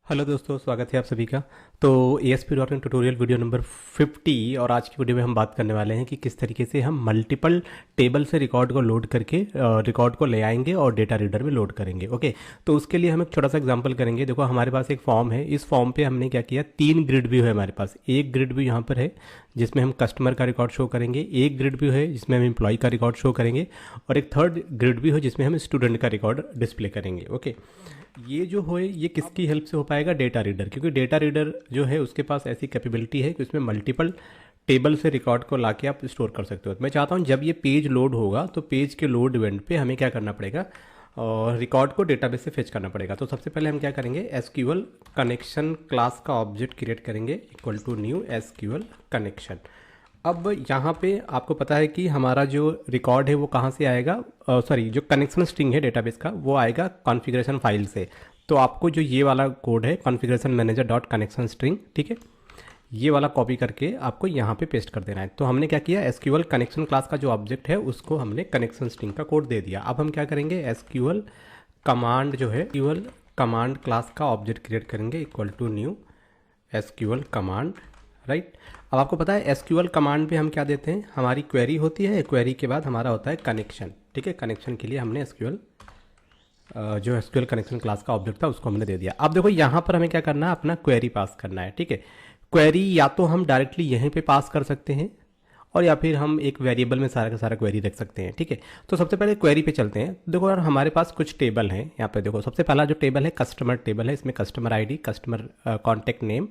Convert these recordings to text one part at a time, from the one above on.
Hello दोस्तों, स्वागत है आप सभी का। तो ASP.NET ट्यूटोरियल वीडियो नंबर 50 और आज की वीडियो में हम बात करने वाले हैं कि किस तरीके से हम मल्टीपल टेबल से रिकॉर्ड को लोड करके रिकॉर्ड को ले आएंगे और डेटा रीडर में लोड करेंगे। ओके, तो उसके लिए हम एक छोटा सा एग्जांपल करेंगे। देखो, हमारे पास एक फॉर्म है। इस फॉर्म पे हमने क्या किया, 3 ग्रिड व्यू है हमारे पास। एक ग्रिड व्यू यहाँ पर है जिसमें हम कस्टमर का रिकॉर्ड शो करेंगे, एक ग्रिड व्यू है जिसमें हम एम्प्लॉय का रिकॉर्ड शो करेंगे, और एक थर्ड ग्रिड व्यू है जिसमें हम स्टूडेंट का रिकॉर्ड डिस्प्ले करेंगे। ओके, ये जो है ये किसकी हेल्प से हो पाएगा? डेटा रीडर, क्योंकि डेटा रीडर जो है उसके पास ऐसी कैपेबिलिटी है कि उसमें मल्टीपल टेबल से रिकॉर्ड को लाके आप स्टोर कर सकते हो। तो मैं चाहता हूँ जब ये पेज लोड होगा तो पेज के लोड इवेंट पे हमें क्या करना पड़ेगा, और रिकॉर्ड को डेटाबेस से फेच करना पड़ेगा। तो सबसे पहले हम क्या करेंगे, एसक्यूएल कनेक्शन क्लास का ऑब्जेक्ट क्रिएट करेंगे equal to new SQL connection. अब यहाँ पे आपको पता है कि हमारा जो रिकॉर्ड है वो कहाँ से आएगा, सॉरी, जो कनेक्शन स्ट्रिंग है डेटाबेस का वो आएगा कॉन्फ़िगरेशन फाइल से। तो आपको जो ये वाला कोड है configuration manager dot connection string, ठीक है, ये वाला कॉपी करके आपको यहाँ पे पेस्ट कर देना है। तो हमने क्या किया, एसक्यूएल कनेक्शन क्लास का जो ऑब्जेक्ट है उसको हमने कनेक्शन स्ट्रिंग का कोड दे दिया। अब हम क्या करेंगे, एसक्यूएल कमांड जो है एसक्यूएल कमांड क्लास का ऑब्जेक्ट क्रिएट करेंगे equal to new SQL command, right. अब आपको पता है एसक्यूएल कमांड पे हम क्या देते हैं, हमारी क्वेरी होती है, क्वेरी के बाद हमारा होता है कनेक्शन, ठीक है। कनेक्शन के लिए हमने एसक्यूएल जो एसक्यूएल कनेक्शन क्लास का ऑब्जेक्ट था उसको हमने दे दिया। अब देखो यहाँ पर हमें क्या करना है, अपना क्वेरी पास करना है, ठीक है। क्वेरी या तो हम डायरेक्टली यहीं पे पास कर सकते हैं और या फिर हम एक वेरिएबल में सारा का सारा क्वेरी रख सकते हैं, ठीक है। तो सबसे पहले क्वेरी पे चलते हैं। देखो यार, हमारे पास कुछ टेबल हैं। यहाँ पे देखो, सबसे पहला जो टेबल है कस्टमर टेबल है। इसमें customer ID, customer contact name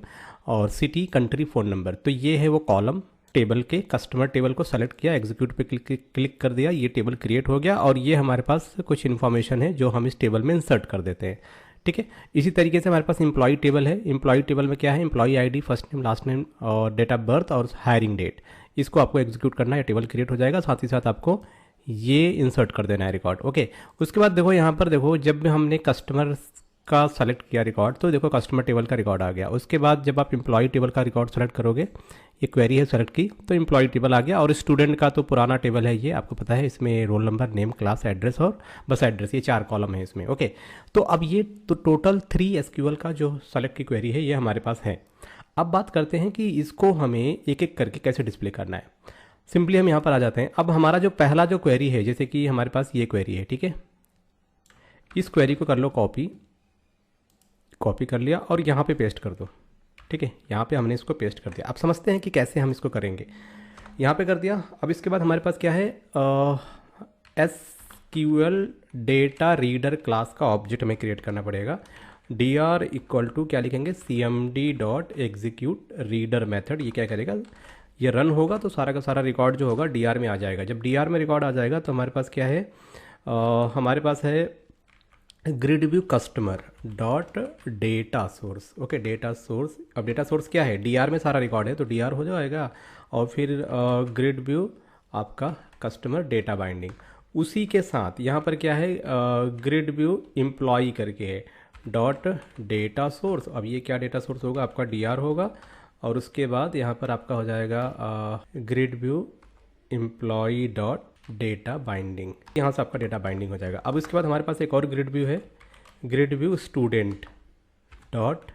और सिटी, कंट्री, फ़ोन नंबर। तो ये है वो कॉलम टेबल के। कस्टमर टेबल को सेलेक्ट किया, एग्जीक्यूट पे क्लिक कर दिया, ये टेबल क्रिएट हो गया। और ये हमारे पास कुछ इन्फॉर्मेशन है जो हम इस टेबल में इंसर्ट कर देते हैं, ठीक है। इसी तरीके से हमारे पास एम्प्लॉय टेबल है। एम्प्लॉय टेबल में क्या है, employ ID, first name, last name और डेट ऑफ बर्थ और हायरिंग डेट। इसको आपको एग्जीक्यूट करना है, टेबल क्रिएट हो जाएगा। साथ ही साथ आपको ये इंसर्ट कर देना है रिकॉर्ड, ओके। उसके बाद देखो यहाँ पर देखो, जब हमने कस्टमर का सेलेक्ट किया रिकॉर्ड तो देखो कस्टमर टेबल का रिकॉर्ड आ गया। उसके बाद जब आप एम्प्लॉय टेबल का रिकॉर्ड सेलेक्ट करोगे, ये क्वेरी है सेलेक्ट की, तो एम्प्लॉय टेबल आ गया। और स्टूडेंट का तो पुराना टेबल है, ये आपको पता है, इसमें roll number, name, class, address और बस एड्रेस, ये 4 कॉलम है इसमें, ओके। तो अब ये तो टोटल 3 एसक्यूएल का जो सेलेक्ट की क्वेरी है ये हमारे पास है। अब बात करते हैं कि इसको हमें एक एक करके कैसे डिस्प्ले करना है। सिंपली हम यहाँ पर आ जाते हैं। अब हमारा जो पहला जो क्वेरी है, जैसे कि हमारे पास ये क्वेरी है, ठीक है, इस क्वेरी को कर लो कॉपी, कॉपी कर लिया और यहाँ पे पेस्ट कर दो, ठीक है। यहाँ पे हमने इसको पेस्ट कर दिया। अब समझते हैं कि कैसे हम इसको करेंगे। यहाँ पे कर दिया। अब इसके बाद हमारे पास क्या है, एसक्यूएल डेटा रीडर क्लास का ऑब्जेक्ट हमें क्रिएट करना पड़ेगा। dr इक्वल टू क्या लिखेंगे, cmd dot execute reader method. ये क्या करेगा, ये रन होगा तो सारा का सारा रिकॉर्ड जो होगा dr में आ जाएगा। जब dr में रिकॉर्ड आ जाएगा तो हमारे पास क्या है, हमारे पास है grid view customer dot data source, okay, data source. अब डेटा सोर्स क्या है, dr में सारा रिकॉर्ड है तो dr हो जाएगा। और फिर ग्रिड व्यू आपका कस्टमर डेटा बाइंडिंग। उसी के साथ यहाँ पर क्या है, ग्रिड व्यू एम्प्लॉय करके है डॉट डेटा सोर्स। अब ये क्या डेटा सोर्स होगा, आपका dr होगा। और उसके बाद यहाँ पर आपका हो जाएगा grid view employ dot data binding. यहाँ से आपका डेटा बाइंडिंग हो जाएगा। अब इसके बाद हमारे पास एक और ग्रिड व्यू है, grid view student dot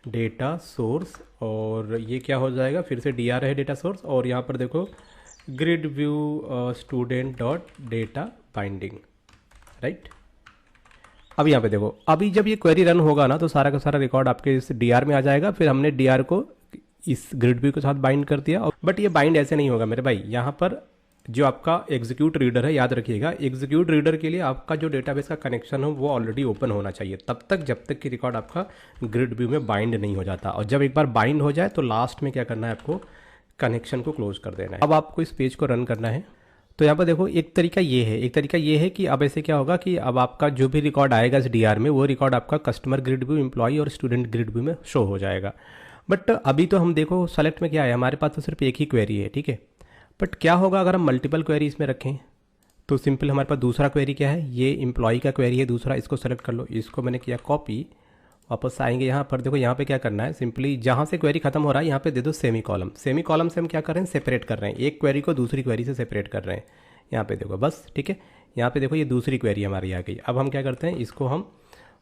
data source. और ये क्या हो जाएगा, फिर से dr है डेटा सोर्स। और यहाँ पर देखो grid view student dot data binding, right. अब यहाँ पे देखो, अभी जब ये क्वेरी रन होगा ना तो सारा का सारा रिकॉर्ड आपके इस dr में आ जाएगा। फिर हमने dr को इस ग्रिड व्यू के साथ बाइंड कर दिया। बट ये बाइंड ऐसे नहीं होगा मेरे भाई। यहाँ पर जो आपका एग्जीक्यूट रीडर है, याद रखिएगा, एग्जीक्यूट रीडर के लिए आपका जो डेटाबेस का कनेक्शन हो वो ऑलरेडी ओपन होना चाहिए तब तक जब तक कि रिकॉर्ड आपका ग्रिड व्यू में बाइंड नहीं हो जाता। और जब एक बार बाइंड हो जाए तो लास्ट में क्या करना है, आपको कनेक्शन को क्लोज कर देना है। अब आपको इस पेज को रन करना है। तो यहाँ पर देखो, एक तरीका ये है कि अब ऐसे क्या होगा कि अब आपका जो भी रिकॉर्ड आएगा इस dr में, वो रिकॉर्ड आपका कस्टमर ग्रिड व्यू, एम्प्लॉय और स्टूडेंट ग्रिड व्यू में शो हो जाएगा। बट अभी तो हम देखो सेलेक्ट में क्या है, हमारे पास तो सिर्फ एक ही क्वेरी है, ठीक है। बट क्या होगा अगर हम मल्टीपल क्वेरी इसमें रखें, तो सिंपल हमारे पास दूसरा क्वेरी क्या है, ये एम्प्लॉय का क्वेरी है दूसरा। इसको सेलेक्ट कर लो, इसको मैंने किया कॉपी, वापस आएंगे यहाँ पर। देखो यहाँ पे क्या करना है, सिंपली जहाँ से क्वेरी खत्म हो रहा है यहाँ पे दे दो सेमी कॉलम। सेमी कॉलम से हम क्या कर रहे हैं, सेपरेट कर रहे हैं, एक क्वेरी को दूसरी क्वेरी से सेपरेट कर रहे हैं। यहाँ पे देखो, बस, ठीक है। यहाँ पे देखो ये दूसरी क्वेरी हमारी आ गई। अब हम क्या करते हैं, इसको हम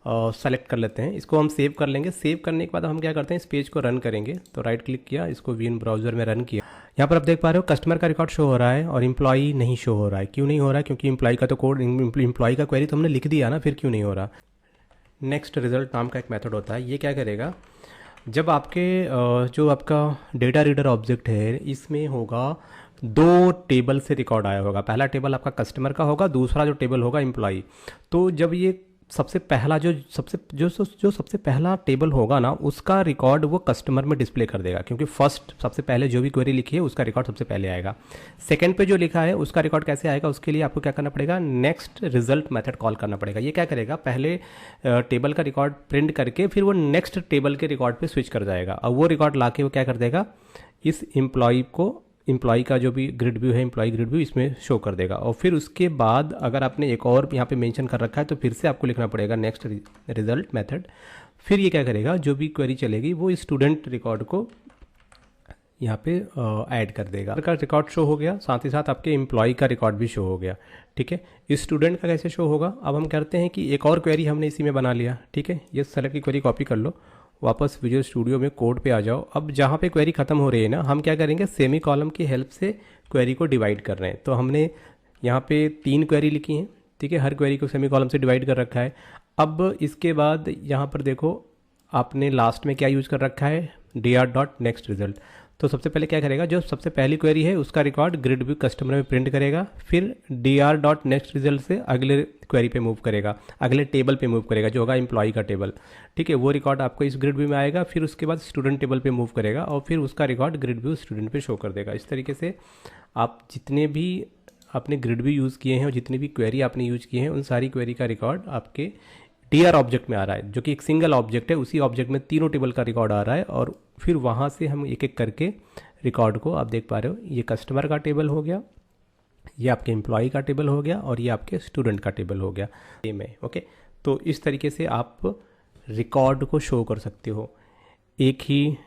सेलेक्ट कर लेते हैं, इसको हम सेव कर लेंगे। सेव करने के बाद हम क्या करते हैं, इस पेज को रन करेंगे। तो राइट क्लिक किया, इसको वी इन ब्राउज़र में रन किया। यहाँ पर आप देख पा रहे हो कस्टमर का रिकॉर्ड शो हो रहा है और एम्प्लॉई नहीं शो हो रहा है। क्यों नहीं हो रहा है? क्योंकि एम्प्लॉई का तो कोड, एम्प्लॉई का क्वेरी तो हमने लिख दिया ना, फिर क्यों नहीं हो रहा? नेक्स्ट रिजल्ट नाम का एक मेथड होता है, ये क्या करेगा, जब आपके जो आपका डेटा रीडर ऑब्जेक्ट है इसमें होगा 2 टेबल से रिकॉर्ड आया होगा। पहला टेबल आपका कस्टमर का होगा, दूसरा जो टेबल होगा एम्प्लॉई। तो जब ये सबसे पहला सबसे पहला टेबल होगा ना, उसका रिकॉर्ड वो कस्टमर में डिस्प्ले कर देगा, क्योंकि फर्स्ट सबसे पहले जो भी क्वेरी लिखी है उसका रिकॉर्ड सबसे पहले आएगा। सेकंड पे जो लिखा है उसका रिकॉर्ड कैसे आएगा, उसके लिए आपको क्या करना पड़ेगा, नेक्स्ट रिजल्ट मेथड कॉल करना पड़ेगा। ये क्या करेगा, पहले टेबल का रिकॉर्ड प्रिंट करके फिर वो नेक्स्ट टेबल के रिकॉर्ड पर स्विच कर जाएगा, और वो रिकॉर्ड ला के वो क्या कर देगा, इस एम्प्लॉई का जो भी ग्रिड व्यू है, एम्प्लॉई ग्रिड व्यू इसमें शो कर देगा। और फिर उसके बाद अगर आपने एक और यहाँ पे मेंशन कर रखा है तो फिर से आपको लिखना पड़ेगा नेक्स्ट रिजल्ट मेथड। फिर ये क्या करेगा, जो भी क्वेरी चलेगी वो स्टूडेंट रिकॉर्ड को यहाँ पे ऐड कर देगा। का रिकॉर्ड शो हो गया, साथ ही साथ आपके एम्प्लॉई का रिकॉर्ड भी शो हो गया। ठीक है, स्टूडेंट का कैसे शो होगा, अब हम करते हैं कि एक और क्वेरी हमने इसी में बना लिया। ठीक है, ये सेलेक्ट की क्वेरी कॉपी कर लो, वापस विजुअल स्टूडियो में कोड पे आ जाओ। अब जहाँ पे क्वेरी खत्म हो रही है ना, हम क्या करेंगे, सेमी कॉलम की हेल्प से क्वेरी को डिवाइड कर रहे हैं। तो हमने यहाँ पे 3 क्वेरी लिखी हैं। ठीक है, हर क्वेरी को सेमी कॉलम से डिवाइड कर रखा है। अब इसके बाद यहाँ पर देखो, आपने लास्ट में क्या यूज़ कर रखा है, dr.next result। तो सबसे पहले क्या करेगा, जो सबसे पहली क्वेरी है उसका रिकॉर्ड ग्रिड व्यू कस्टमर में प्रिंट करेगा, फिर dr.next result से अगले क्वेरी पे मूव करेगा, अगले टेबल पे मूव करेगा जो होगा एम्प्लॉई का टेबल। ठीक है, वो रिकॉर्ड आपको इस ग्रिड व्यू में आएगा, फिर उसके बाद स्टूडेंट टेबल पे मूव करेगा और फिर उसका रिकॉर्ड ग्रिड व्यू स्टूडेंट पे शो कर देगा। इस तरीके से आप जितने भी आपने ग्रिड व्यू यूज़ किए हैं और जितनी भी क्वेरी आपने यूज़ किए हैं उन सारी क्वेरी का रिकॉर्ड आपके टीआर ऑब्जेक्ट में आ रहा है, जो कि एक सिंगल ऑब्जेक्ट है। उसी ऑब्जेक्ट में तीनों टेबल का रिकॉर्ड आ रहा है और फिर वहाँ से हम एक एक करके रिकॉर्ड को, आप देख पा रहे हो, ये कस्टमर का टेबल हो गया, ये आपके एम्प्लॉई का टेबल हो गया और ये आपके स्टूडेंट का टेबल हो गया सेम है। ओके, तो इस तरीके से आप रिकॉर्ड को शो कर सकते हो एक ही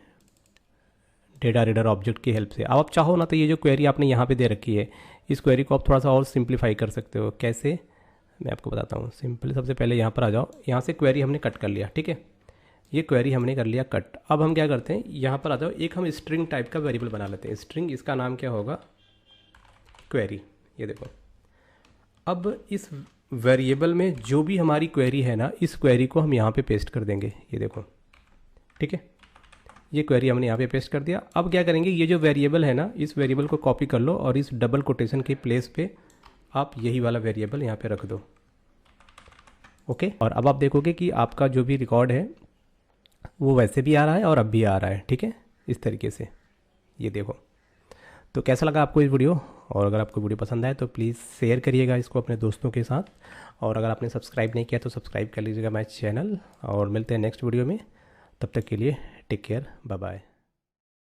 डेटा रीडर ऑब्जेक्ट की हेल्प से। अब आप चाहो ना तो ये जो क्वेरी आपने यहाँ पे दे रखी है, इस क्वेरी को आप थोड़ा सा और सिंप्लीफाई कर सकते हो। कैसे, मैं आपको बताता हूँ। सिंपल, सबसे पहले यहाँ पर आ जाओ, यहाँ से क्वेरी हमने कट कर लिया। ठीक है, ये क्वेरी हमने कर लिया कट। अब हम क्या करते हैं, यहाँ पर आ जाओ, एक हम स्ट्रिंग टाइप का वेरिएबल बना लेते हैं। स्ट्रिंग, इसका नाम क्या होगा, क्वेरी। ये देखो, अब इस वेरिएबल में जो भी हमारी क्वेरी है ना, इस क्वेरी को हम यहाँ पे पेस्ट कर देंगे। ये देखो, ठीक है, ये क्वेरी हमने यहाँ पे पेस्ट कर दिया। अब क्या करेंगे, ये जो वेरिएबल है ना, इस वेरिएबल को कॉपी कर लो और इस डबल कोटेशन के प्लेस पे आप यही वाला वेरिएबल यहाँ पे रख दो। ओके, और अब आप देखोगे कि आपका जो भी रिकॉर्ड है वो वैसे भी आ रहा है और अब भी आ रहा है। ठीक है, इस तरीके से ये देखो। तो कैसा लगा आपको ये वीडियो, और अगर आपको वीडियो पसंद आए तो प्लीज़ शेयर करिएगा इसको अपने दोस्तों के साथ, और अगर आपने सब्सक्राइब नहीं किया तो सब्सक्राइब कर लीजिएगा मेरा चैनल। और मिलते हैं नेक्स्ट वीडियो में, तब तक के लिए टेक केयर, बाय बाय।